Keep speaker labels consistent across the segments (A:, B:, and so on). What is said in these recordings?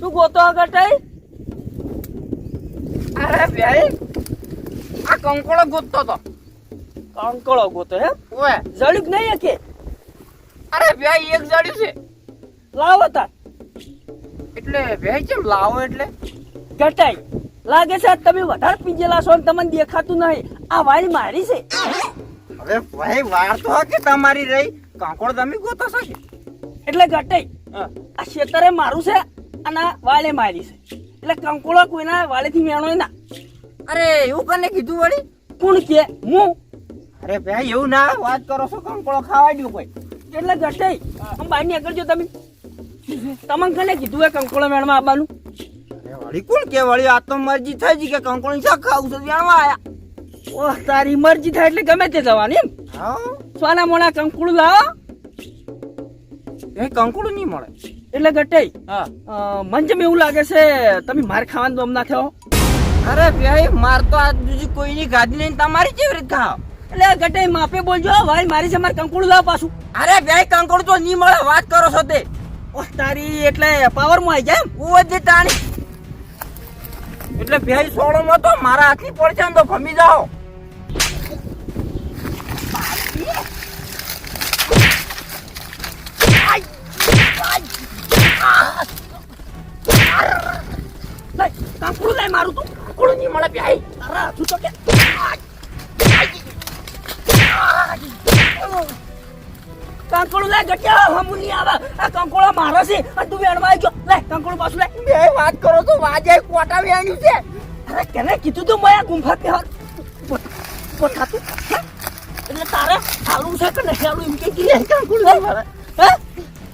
A: તું ગોતો આગળ થઈ?
B: અરે ભાઈ આ કંકોળો ગોતતો તો.
A: કંકોળો ગોતો હે?
B: ઓએ
A: જડ્યું કે નહીં કે?
B: અરે ભાઈ એક જડ્યું છે.
A: લાવો તાર.
B: એટલે ભાઈ કેમ લાવો એટલે?
A: ઘટાઈ લાગે છે તમે વધારે પીજેલા છો ને તમને દેખાતું નહીં. આ વાળી મારી છે.
B: હવે ભાઈ વાર તો કે તમારી રહી કંકોળો તમે ગોતો છો કે?
A: એટલે ઘટાઈ આ ખેતરે મારું છે અને આ વાળે મારી છે. એટલે કંકોળો કોઈના વાળેથી મેણો ના.
B: અરે એવું કને કીધું વળી?
A: કોણ કે? હું.
B: અરે ભાઈ એવું ના વાત કરો છો, કંકોળો ખાવા દઉં કોઈ.
A: એટલે ઘટાઈ આમ બહાર નીકળજો તમે. તમને કને કીધું એ કંકોળો મેળમાં આવવાનું?
B: વળી કોણ કે વળી આ તો મરજી થઈ ગઈ કે કંકોળો શાક ખાવું છે જાણવા આયા.
A: ઓહ તારી મરજી થાય એટલે ગમે તે જવાની એમ?
B: હા
A: સોના મોના કંકુડું લાવો.
B: એ કંકોળો નહીં મળે.
A: એટલે ગટાઈ
B: હા
A: મને જેમ એવું લાગે છે તમે માર ખાવાનું દમ ના થયો.
B: અરે ભાઈ માર તો આજ બીજી કોઈની ગાદી નહીં, તમારી કેવી રીતે ખાવ?
A: એટલે ગટાઈ માપે બોલજો ભાઈ મારી છે મારે કંકુડું લાવો પાછું.
B: અરે ભાઈ કંકોળો તો નહીં મળે, વાત કરો છો તે.
A: ઓહ તારી એટલે પાવર માં આવી જાય એમ?
B: ઓ જે તાણી એટલે ભાઈ સોળો માં તો મારા હાથની પડશે ને તો ભમી જાઓ.
A: કંકુડું લાય મારું તું.
B: કંકોળો નહીં મળે ભાઈ.
A: તારા હાથું તો કે કંકુડું લાય ગટ્યા હમું નહીં આવે. આ કંકોળો મારો છે અને તું વેણવા આવી ગયો. લાય કંકોડું પાછું લાય.
B: ભાઈ વાત કરો તો વાજે કોટા વેણ્યું છે.
A: અરે કેને કીધું તું મેં ગુંફા પે પોઠાતું એટલે તારે હાલું છે કે નહીં હાલું એમ કે કંકુડું નહીં મળે. હે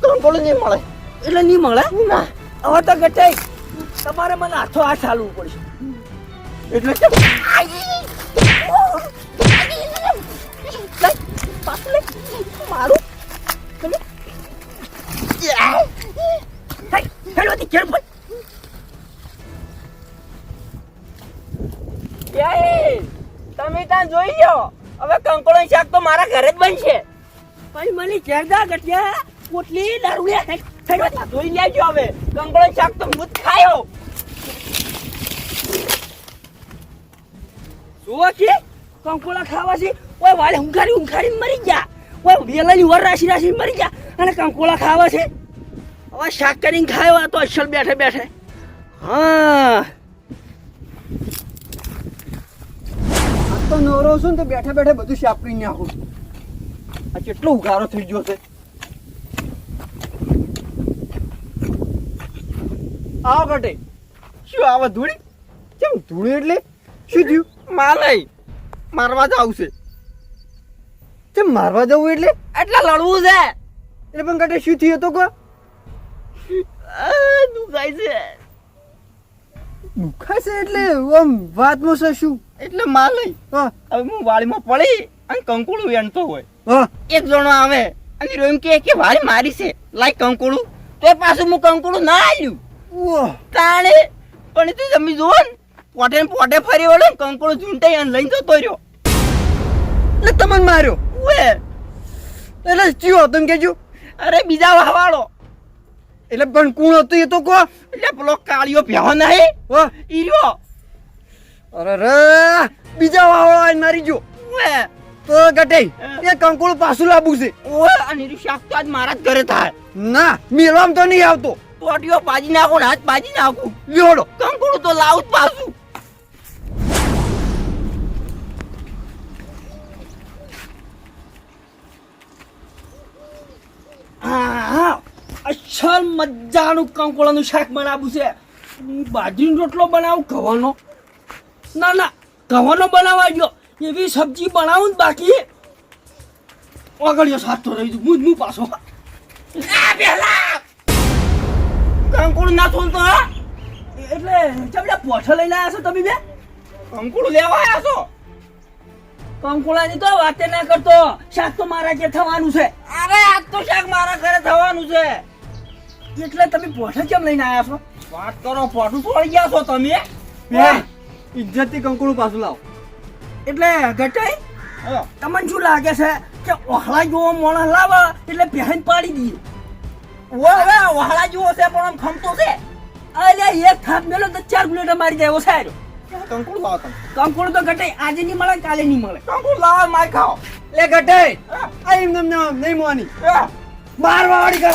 B: કંકોળો નહીં મળે
A: એટલે નહીં મળે
B: ના.
A: હવે તો ગટાઈ તમારે મને હાથો હાથ ચાલવું પડશે.
B: એટલે કેમ?
A: પાછું લે મારું
B: તમે ત્યાં જોઈ લો, હવે કંકોળો શાક તો મારા ઘરે જ બનશે.
A: ભાઈ મને ચેરદા ગટિયા પોટલી દારૂ
B: જોઈ લેજો હવે કંકોળો શાક તો હું જ ખાયો.
A: જુઓ છે કંકોડા ખાવા છે. ઓય વાળે ઊંઘાડી મરી ગયા. ઓય વેલાની વર રાશી મરી ગયા અને કંકોડા ખાવા છે. હવે શાક કરીને ખાયો આ તો અસલ બેઠે બેઠે. હા
C: તો નવરો છું ને તો બેઠા બેઠા બધું સાપડી નાખું. આ કેટલો ઉઘારો થઈ ગયો છે. આવો કટે
B: શું આવે ધૂળી?
C: કેમ ધૂળે એટલે શું થયું?
B: માલય મારવા જ આવશે
C: કેમ મારવા જવું એટલે?
B: એટલે લડવું છે.
C: એટલે પણ કટે શું થયું તો કો?
B: દુખાય છે
C: દુખાય છે એટલે આમ વાતમાં છે શું?
B: એટલે માલય
C: હા
B: હવે હું વાડીમાં પડી અને કંકોળું વેણતો હોય,
C: હા
B: એક જણો આવે અને એમ કે વાડી મારી છે લાય કંકોળું, તો પાછું હું કંકોળું ના આવ્યું
C: ઓહ
B: તાણે. પણ તું તમે જુઓ ને પોટે ને પોટે ફરી વળે ને કંકોળો ઝૂંટાઈ અને લઈને જતો રહ્યો.
C: એટલે તમને માર્યો?
B: ઓએ
C: એટલે ચિયો તમે કેજો?
B: અરે બીજા વાવાળો
C: એટલે પણ કોણ હતું એ તો કહો.
B: એટલે પેલો કાળિયો ભેહો નહીં
C: હા
B: ઈ રહ્યો.
C: અરે રે બીજા વાળો આઈને મારી ગયો
B: ઓએ
C: તો ગટે એ કંકોળું પાછું લાવવું છે.
B: ઓએ અને એનું શાક તો આજ મારા જ ઘરે થાય.
C: ના મેળવામાં તો નહીં આવતો.
B: ટોટીઓ ભાજી નાખો ને હાથ ભાજી નાખું,
C: લેવડો
B: કંકોળું તો લાવું જ પાછું.
A: હા અસલ મજાનું કંકોડાનું શાક બનાવવું છે. બાજરીનો રોટલો બનાવું ઘવાનો ના ઘવાનો બનાવવા ગયો એવી સબ્જી બનાવું ને બાકી આગળ સાચો રહી હું પાછો.
B: કંકોળું ના છોલતો હા?
A: એટલે ચમડા પોઠા લઈને આવ્યા છો તમે બે?
B: કંકોળું લેવા આવ્યા છો?
A: કંકોડાની તો વાતે ના કરતો. શાક તો મારા ઘેર થવાનું છે.
B: અરે આજ તો શાક મારા ઘરે થવાનું છે.
A: એટલે તમે પોઠા કેમ લઈને આવ્યા છો?
B: વાત કરો, પોઠું છોડી ગયા છો તમે?
C: ઇજ્જતથી કંકોળું પાછું લાવો.
A: એટલે ગટાઈ
B: હા.
A: તમને શું લાગે છે કે ઓહળા જેવો મોણા લાવે એટલે પહેન પાડી દઈએ?
B: ઓય હવે વાળા જેવો છે પણ આમ ખમતો છે.
A: અરે એક થાપ મેલો તો 4 બુલેટ મારી જાય ઓછા
B: કંકોડું લાવો તમે.
A: કંકોડો તો ઘટે આજે નહીં મળે કાલે નહીં મળે
B: કંકોડું લાવો માર ખાઓ.
C: લે ગટે આ એમ નમ નહીં મોની મારવા વાળી કરો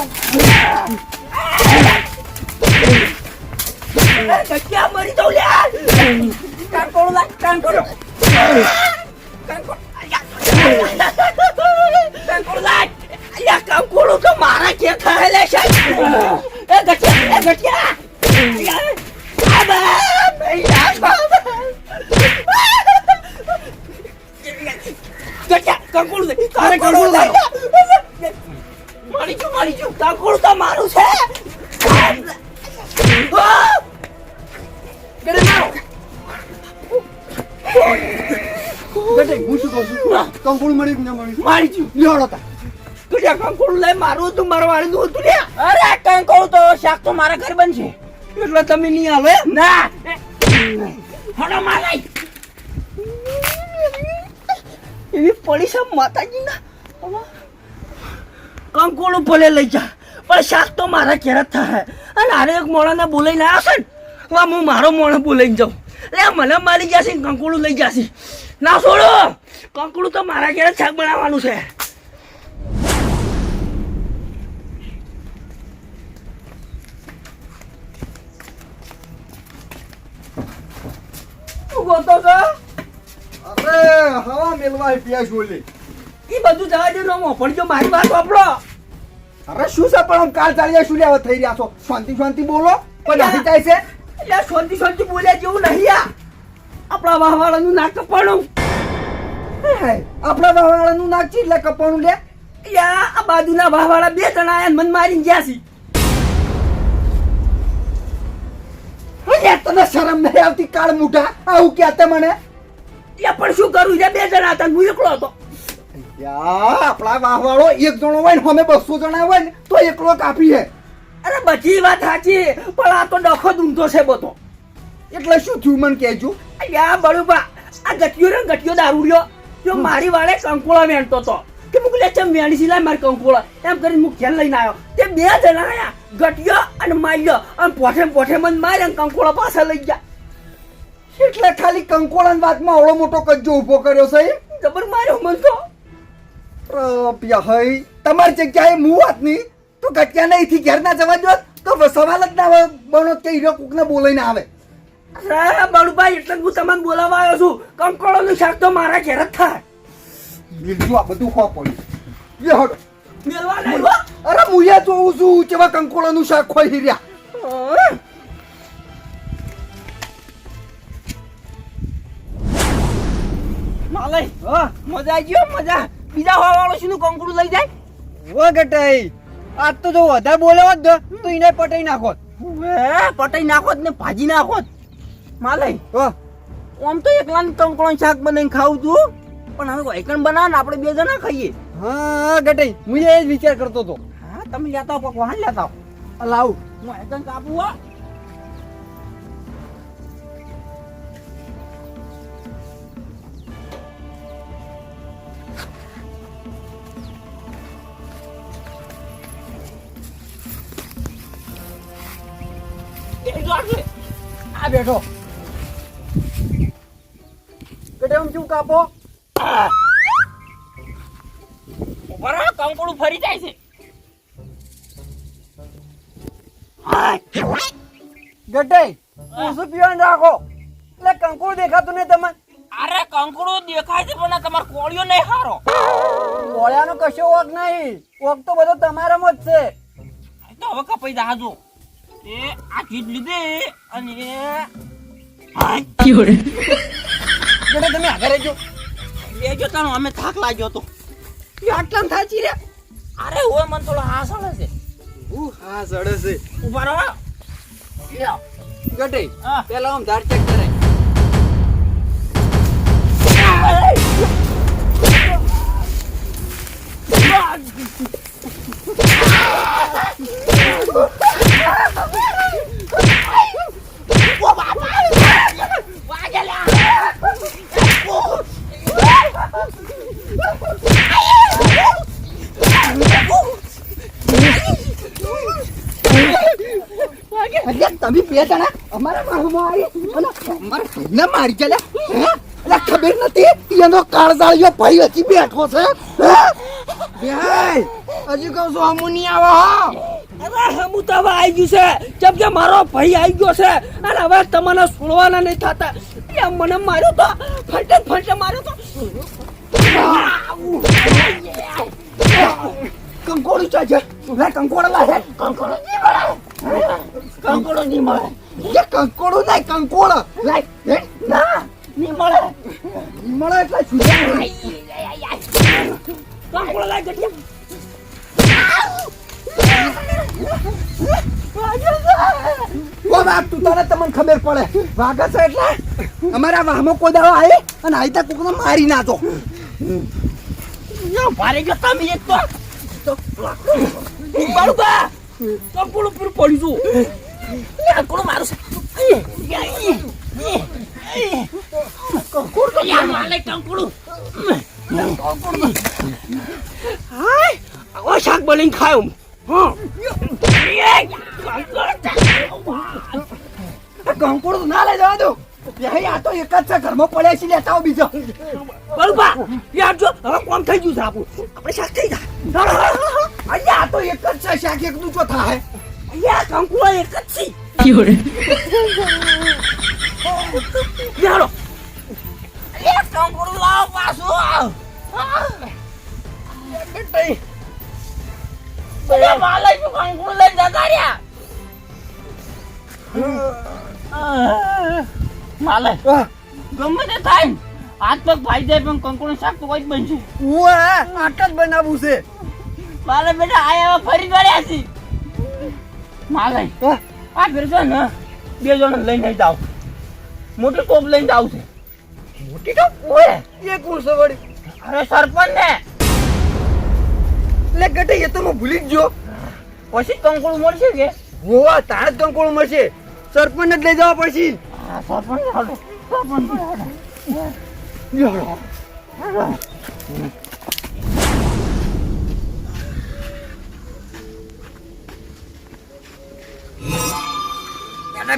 A: ક્યાં મરી જાઉં લે કંકોડો લાગ કંકોડો કંકોડો લાગ અલ્યા કંકોડો તો મારા કે ખાય લે છે એ ગટિયા મારી છું કંકોડો તો મારું છે
C: ગટે હું શું કહું છું કંકોડું મળી કે ન મળી
A: મારી છું
C: લેવડો તા
A: કંકોડું લઈ મારું હતું મારવાનું હતું લે
B: અરે કંકોડું તો શાક તો મારા ઘર બનશે.
A: એટલે તમે નહીં આવે ના હડો મારાય એવી પડીશા માતાજીના કંકોડું ભલે લઈ જા પણ શાક તો મારા ઘેર જ થાય અને હારે એક મોણાને બોલાઈને આવ્યો છે ને હું મારો મોણો બોલાઈને જાઉં એટલે મને મારી જશે ને કંકોડું લઈ જશે ના છોડો કંકોડું તો મારા ઘેર જ શાક બનાવવાનું છે ગોતો છો
C: અરે હવા મેલવા પ્યાસ બોલી
A: એ બધું જવા દે નો પડજો મારી વાત વાપરો
C: અરે શું છે પણ આમ કાલ ચાલ્યા શું લેવા થઈ રહ્યા છો શાંતિ બોલો કોઈ નથી જાય છે
A: એટલે શાંતિ બોલ્યા જેવું નહીં આ આપણા વાહવાળાનું નાક કપાણું
C: આપણા વાવાળાનું નાક છે એટલે કપાણું લે
A: આ બાજુના વાહવાળા 2 જણા આયા મન મારીને ગયા છે
C: તને શરમ નહીં આવતી કાળ મુઠા આવું કહેતે મને
A: પણ શું કરું છે 2 જણા હતા હું એકલો હતો
C: આપણા વાહવાળો એક જણો હોય ને અમે 200 જણા હોય ને તો એકલો કાપી હે
A: અરે બધી વાત સાચી પણ આ તો ડખો ઊંધો છે બધો
C: એટલે શું થયું મને કહેજો
A: અલ્યા બળુબા આ ગટિયો દારૂડિયો જો મારી વાળે કંકોળા વેણતો હતો કે મુકલે ચમ વેણી સિલાય મારી કંકોળા એમ કરીને હું ઘેર લઈને આવ્યો તે 2 જણા આયા ગટિયો અને માર્યો અને પોઠે મન મારી અને કંકોળા પાછા લઈ ગયા
C: એટલે ખાલી કંકોળાની વાતમાં આવડો મોટો કજ્જો ઊભો કર્યો છે
A: જબર માર્યો મન તો
C: હઈ તમારી જગ્યાએ હું વાત નહીં તો ગટિયા નહીં ઘેર ના જવા દો તો સવાલ જ ના બનો કે હીરો કોકને બોલાઈને આવે
A: બળુભાઈ એટલે જ હું તમને બોલાવવા આવ્યો છું કંકોળાનું શાક તો મારા ઘેર જ થાય
C: બીજું આ બધું ખો પડ્યું લે હડો
A: મેલવા નહીં હો.
C: અરે મુયા જોઉં છું કેવા કંકોળાનું શાક ખોઈ રહ્યા
A: માલય મજા આવી ગયો મજા બીજા વાળો શું કંકુડું લઈ જાય
C: ઓ ગટાઈ આજ તો જો વધારે બોલ્યો જ તો એને પટાઈ નાખો
A: પટાઈ નાખો ને ભાજી નાખો માલય આમ તો એકલા કંકોળો શાક બનાવીને ખાવું છું પણ હવે એકણ બનાવ ને આપણે 2 જણા ખાઈએ
C: હા ગટાઈ હું એ જ વિચાર કરતો હતો
A: હા તમે લેતા આવો પકવાન લેતા આવો
C: લાવ
A: હું એકણ કાપું હો
C: આ બેઠો ગટાઈ શું કાપો
A: કંકોડું ફરી જાય છે
C: ગટાઈ ઓછું પીવાનું રાખો એટલે કંકોડ દેખાતું નહીં તમને
A: અરે કંકોડું દેખાય છે પણ તમારો કોળિયો નહીં હારો
C: કોળિયાનો કશો વોક નહીં વોક તો બધો તમારામાં જ છે
A: તો હવે કપાઈ જાજો એ આ ચીજ લીધી અને
C: ગટાઈ તમે આગળ રહેજો
A: લેજો તાણો અમે થાક લાગ્યો તો
C: આટલા થાચી રે
A: અરે હોય મને થોડો હાસ આવે છે
C: હા સડે છે
A: ઉભા રહો
C: ગટાઈ
A: હા.
C: પેલા આમ ધાર ચેક કરાય અલ્યા તમે બે જણા અમારા વાહમાં આવી અને અમારા ભાઈને મારી ગયા હે અલ્યા ખબર નથી એનો કાળજાળિયો ભાઈ હજી બેઠો છે હે બેહાઈ હજી કહું છું હમુ નહીં આવો
A: અરે હમું તો હવે આવી ગયું છે જેમ કે મારો ભાઈ આવી ગયો છે અને હવે તમને છોડવાના નહીં થતા એ મને માર્યો તો ફટે માર્યો તો
C: કંકોડું ચાજે લે કંકોડો લા હે કંકોડો નહીં મળે એ કંકોડો નહીં કંકોડો લાય હે ના નહીં મળે એટલે છૂટા
A: કંકોડો લાય ગટિયા
C: ઓ બાપ તું તને તમને ખબર પડે વાગે છે એટલે અમારા વાહમાં કોઈ દાડો આવે અને આઈ તા કોકને મારી નાખો
A: ભારે ગયો તમે એક તો બાળુબા કંકોડો પર પડી જો કંકોડો મારો કંકોડો યા માલે કંકોડો હાય ઓ શાક બનીને ખાયો
C: કંકોડો ના લઈ જવા દો આ તો એક જ છે ઘરમાં પડ્યા છે લેતા આવો બીજો
A: બાળુબા યાર જો હવે કોમ થઈ ગયું છે આપણે શાક થઈ જાય
C: અહીંયા આ તો એક જ છે શાક એક દૂજો થાય
A: યાર કંકોડો એક જ છે યારો યાર કંકોડો લાવ પાછો માલે શું કંકોડો લઈ જતા રહ્યા માલે ગમે તે થાય હાથ પગ ભાઈ જાય પણ કંકોડો શાક તો કોઈ જ બનશે
C: ઓએ આટ જ બનાવવું છે
A: માલે બેટા આયા ફરી વળ્યા છે માલે આ ફેરસો ને બે જણ લઈને જાવ મોટી ટોપ લઈને જાવ છે મોટી ટોપ ઓએ
C: એ કોણ છે વળી
A: અરે સરપંચ ને
C: એટલે ગટે એ તો હું ભૂલી જ ગયો
A: પછી કંકોડો મળશે કે
C: ઓવા તાર જ કંકોડું મળશે સરપંચ જ લઈ જવા પડશે
A: સરપંચ હાલો સરપંચ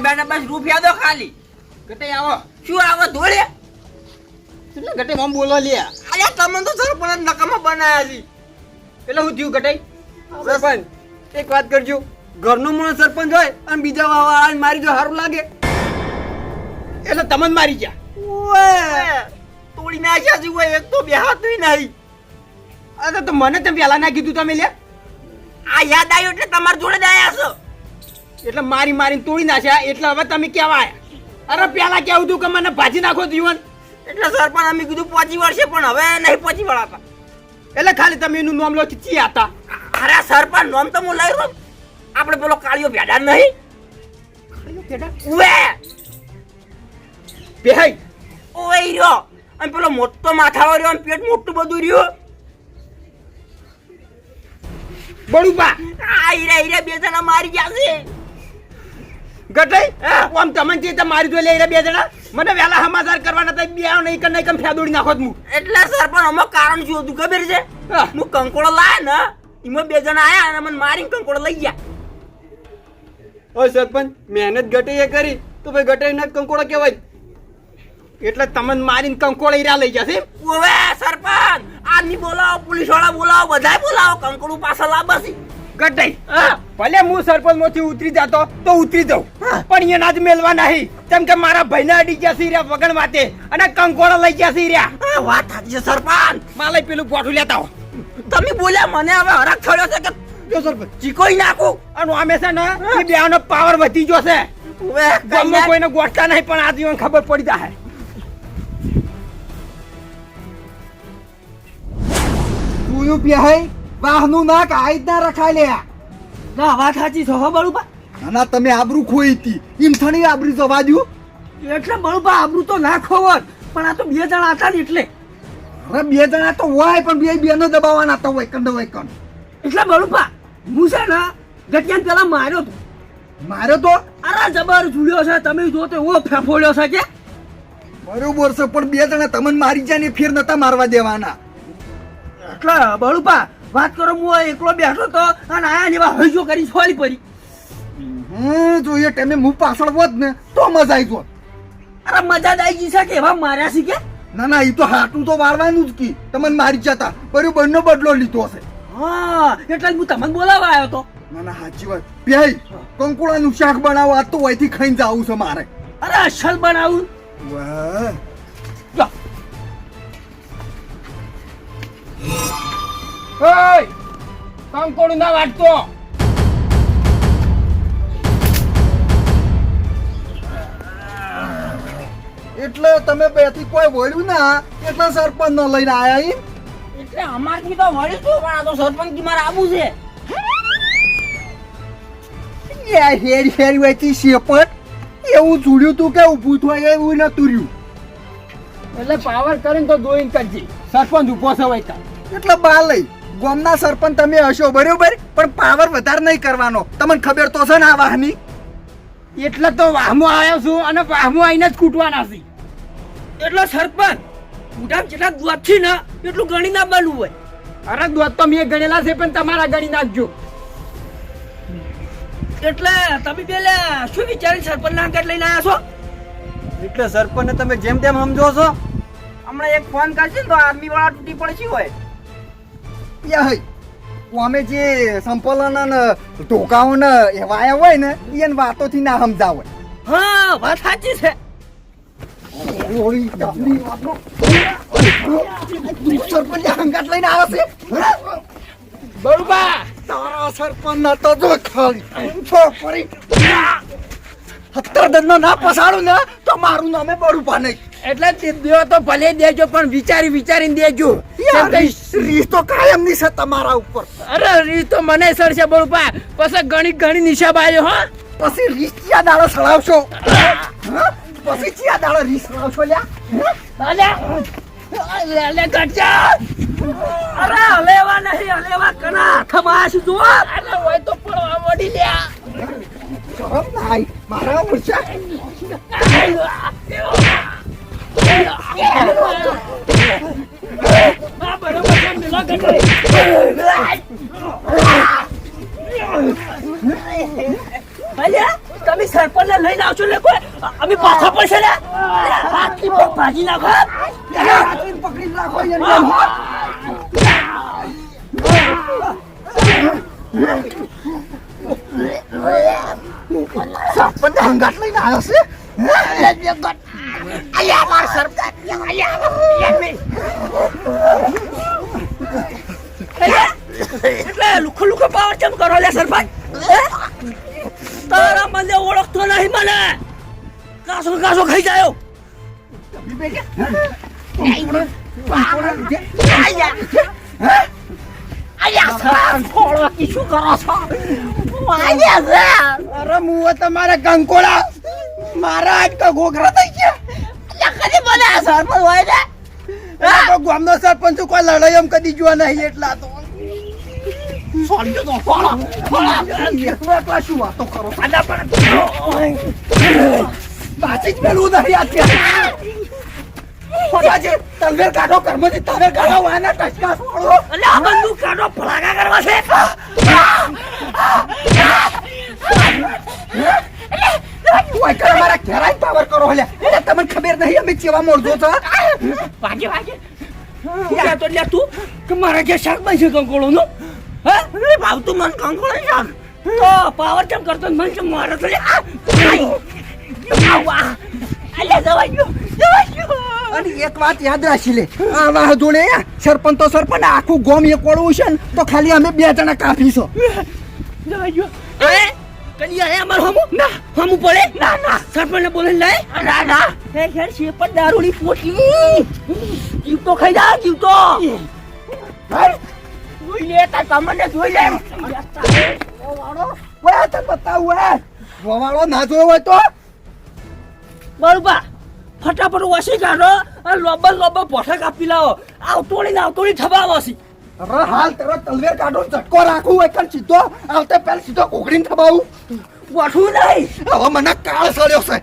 A: બેટા બસ રૂપિયા દો ખાલી
B: ગટે આવો
A: શું આવો ધોળે
B: એટલે ગટે મમ બોલો લે
A: અરે તમે તો સરપંચ નકામા બનાયા છે
B: એટલે હું થયું ગટે
C: સરપંચ એક વાત કરજો ઘરનો માણસ સરપંચ હોય અને બીજા વાળા મારી જો સારું લાગે
B: એટલે તમને મારી ગયા
A: ઓએ તોડી નાખ્યા છે ઓએ એક તો બે હાથ નહીં
B: અરે તો મને તમે પહેલા ના કીધું તમે લે
A: આ યાદ આવ્યું એટલે તમારા જોડે જ આયા છો
B: એટલે મારીને તોડી નાખ્યા એટલે હવે તમે કેવા આયા અરે પેલા કેવું તું કે મને ભાજી નાખો જીવન
A: એટલે સરપંચ અમે કીધું 5 વર્ષે પણ હવે નહીં પહોંચી વળાતા
B: એટલે ખાલી તમે એનું નામ લો ચી હતા
A: અરે સરપંચ નામ તો હું લઈ રહ્યો આપણે પેલો કાળિયો ભેડા નહીં ઓએ
B: બેહાઈ
A: ઓએ રહ્યો અને પેલો મોટો માથાળો રહ્યો અને પેટ મોટું બધું રહ્યું
B: બળુબા
A: આ હીરા બે જણા મારી ગયા છે
B: ગટાઈ આમ તમને જે મારી જો લે બે જણા મને વેલા સમાચાર કરવાના હતા બે નહીં કે નહીં કમ ફેદોડી નાખો હું
A: એટલે સરપંચ અમે કારણ શું હતું ખબર છે હું કંકોડો લાયા ને એમાં બે જણા આયા અને મને મારીને કંકોડો લઈ ગયા
C: ઓ સરપંચ મહેનત ગટે એ કરી તો ભાઈ ગટે ના કંકોડા કહેવાય
B: એટલે તમને મારીને કંકોડા હીરા લઈ ગયા છે
A: ઓવે સરપંચ આદમી બોલાવો પોલીસ વાળા બોલાવો બધાય બોલાવો કંકોડું પાછળ લાવશે
B: ગટાઈ ભલે હું સરપંચ માંથી ઉતરી જતો તો ઉતરી જાઉં પણ એના જ મેલવા નહીં કેમ કે મારા ભાઈને અડી ગયા છે હીરા વગણ વાતે અને કંકોડા લઈ ગયા છે હીરા
A: વાત સાચી છે સરપંચ
B: માલે પેલું ગોઠું લેતા હો
A: તમે બોલ્યા મને હવે હરખ થયો છે કે
B: જો સરપંચ
A: ચીકોઈ નાખું
B: અને અમે છે ને એ બેનો પાવર વધી ગયો છે
A: ઓવે
B: ગામમાં કોઈને ગોઠતા નહીં પણ આ જીવન ખબર પડી જાય
C: તું પ્યાય વાહનું નાક આઈ જ ના રખાય લે
A: ના વાત સાચી છે હો બળુબા
C: ના તમે આબરૂ ખોઈ હતી એમ થણી આબરૂ જવા દ્યું
A: એટલે બળુબા આબરૂ તો ના ખોવત પણ આ તો બે જણા હતા ને એટલે
C: અરે બે જણા તો હોય પણ બે બેનો દબાવવાના તો હોય કંડ
A: એટલે બળુબા હું છે ને ગટિયાને પેલા માર્યો તો
C: માર્યો તો
A: અરે જબર જુડ્યો છે તમે જો તો એવો ફેફોડ્યો છે કે
C: બરોબર છે પણ બે જણા તમને મારી જાય ને ફેર નતા મારવા દેવાના
A: એટલે બળુબા વાત કરો હું એકલો બેઠો તો અને આયા જેવા હૈજો કરી છોડી પડી
C: જોઈએ ટાઈમે હું પાછળ હોત ને તો મજા આવી જોત.
A: અરે મજા જ આવી ગઈ છે કે એવા માર્યા છે કે
C: ના ના એ તો હાટું તો વાળવાનું જ કી તમને મારી જતા બરોબર નો બદલો લીધો હશે.
A: હા એટલે જ હું તમને બોલાવવા આવ્યો તો.
C: ના ના સાચી વાત પેય કંકોડાનું શાક બનાવો આ તો અહીંથી ખાઈને જાવું છે મારે.
A: અરે અસલ બનાવું.
C: વાહ
A: જા.
B: ઓય કંકોડું ના વાટતો.
C: એટલે તમે બેથી કોઈ વળ્યું ના એટલે સરપંચ ન લઈને આયા ઈ.
A: એટલે અમારથી તો વળી છું પણ આ તો સરપંચ કી મારે આવું છે.
C: યાર હેરી હેરી વચ્ચે શેપટ એવું જોડ્યું તું કે ઊભું થાય એવું નતું રહ્યું.
B: એટલે પાવર કરીને તો દોઈન કરજે. સરપંચ ઉભો છે વૈતા.
C: એટલે બા લઈ ગામના સરપંચ તમે હશો બરોબર પણ પાવર વધારે નહીં કરવાનો. તમને ખબર તો છે ને આ વાહની.
B: એટલે તો વાહમો આવ્યો છું અને વાહમો આવીને જ કૂટવાના છે.
A: એટલે સરપંચ મોઢામાં જેટલા દુઆ છે ને એટલું ગણી ના બનવું હોય.
B: અરે દોત તો મેં ગણેલા છે પણ તમારા ગણી નાખજો.
A: એટલે તમે પેલા શું વિચારી સરપંચ ના અંગત લઈને આવ્યા છો?
C: એટલે સરપંચને તમે જેમ તેમ સમજો છો.
A: હમણાં એક ફોન કરશે ને તો આર્મી વાળા તૂટી પડશે હોય.
C: યા અમે જે સંપલન અને ધોકાઓ ને એવા આયા હોય ને એને વાતોથી ના સમજાવે.
A: હા વાત સાચી છે.
C: સરપંચ હંગાત લઈને આવે છે.
B: બરોબર
C: તારા સરપંચ ના તો જો ખાલી છોકરી 17 દન ના પસાડું ને તો મારું નામે બરુપા નહીં.
B: એટલે તે દેવો તો ભલે દેજો પણ વિચારીને દેજો. કેમ કે
C: રીસ તો કાયમ ની છે તમારા ઉપર.
B: અરે રીત તો મને સરશે બરોબર. પછી ઘણી નિશાબ આવ્યો હા.
C: પછી રીસ ચિયા દાડો સળાવશો. પછી ચિયા દાડો રીસ સળાવશો લ્યા.
B: લે ગટજા.
A: અરે હલેવા નહીં હલેવા કના હાથમાં શું જો.
B: અરે હોય તો પડવા મોડી લ્યા.
C: શરમ નાઈ મારા ઉર્જા.
A: આ બરોબર છે મિલા ગટે. ભલે તમે સરપંચ ને લઈને આવશો લે કોઈ અમે પાછા પડશે લે. આખી ભાજી નાખો.
C: પકડી રાખો એને. સરપંચ હંગાત લઈને આવ્યો છે.
A: એટલે લુખો લુખો પાવર ચમ કરો લે સરપંચ. તારા મને ઓળખતો નહીં મને. કાસો કાસો ખાઈ જાયો. શું કરો છો?
B: અરે મુઓ તમારે કંકોડા મારા આટકા ઘોઘરા થઈ ગયા.
A: કદી મને આ સરપંચ હોય ને.
B: તો ગામનો સરપંચ કોઈ લડાઈ એમ કદી જોવા નહીં એટલા તો.
A: સોલ્યો તો ફોળો
C: એકલા શું વાતો કરો.
A: આના પણ
C: બાચી જ મેળવું નહીં અત્યારે. પતાજે તલવેર કાઢો કર્મથી તલવેર કાઢો વાના ટચકા છોડો.
A: અલે આ બંદૂક કાઢો ફલાકા કરવા છે.
C: ઓય કરે મારા ઘેરાય પાવર કરો હલે. એટલે તમને ખબર નહીં અમે કેવા મોરજો છો.
A: વાગે વાગે યા તો લે તું કે મારા જે શાક બનશે કંકોળો નો. હે અરે ભાવતું મન કંકોળો શાક તો પાવર ચમ કરતો મન ચમ મારો તો લે. આવા અલે દવાઈ ગયો.
C: અને એક વાત યાદ રાખી લે આ વાહ જોડે સરપંચ તો સરપંચ આખું ગોમ એક ઓળવું છે ને તો ખાલી અમે 2 જણા કાફી છો.
A: દવાઈ ગયો. એ કદી આયા અમાર હમુ ના હમુ પડે ના ના સરપંચ ને બોલે લે ના ના હે યાર છે પણ દારૂની પોટલી જીવ તો ખાઈ જા જીવ તો. જોઈ લે તાર કમને જોઈ લે.
C: ઓય તને બતાવ ઓય વવાળો ના જોયો હોય તો
A: બરોબર ફટાફટ વાસી કાઢો અને લોબા પોઠા કાપી લાવો. આવતોડી થબાવો છે.
C: અરે હાલ તારો તલવેર કાઢો ઝટકો રાખું હોય કાન સીધો આવતે પહેલ સીધો કોકડીને થબાવું.
A: વઠું નહીં
C: હવે મને કાળ સળ્યો છે.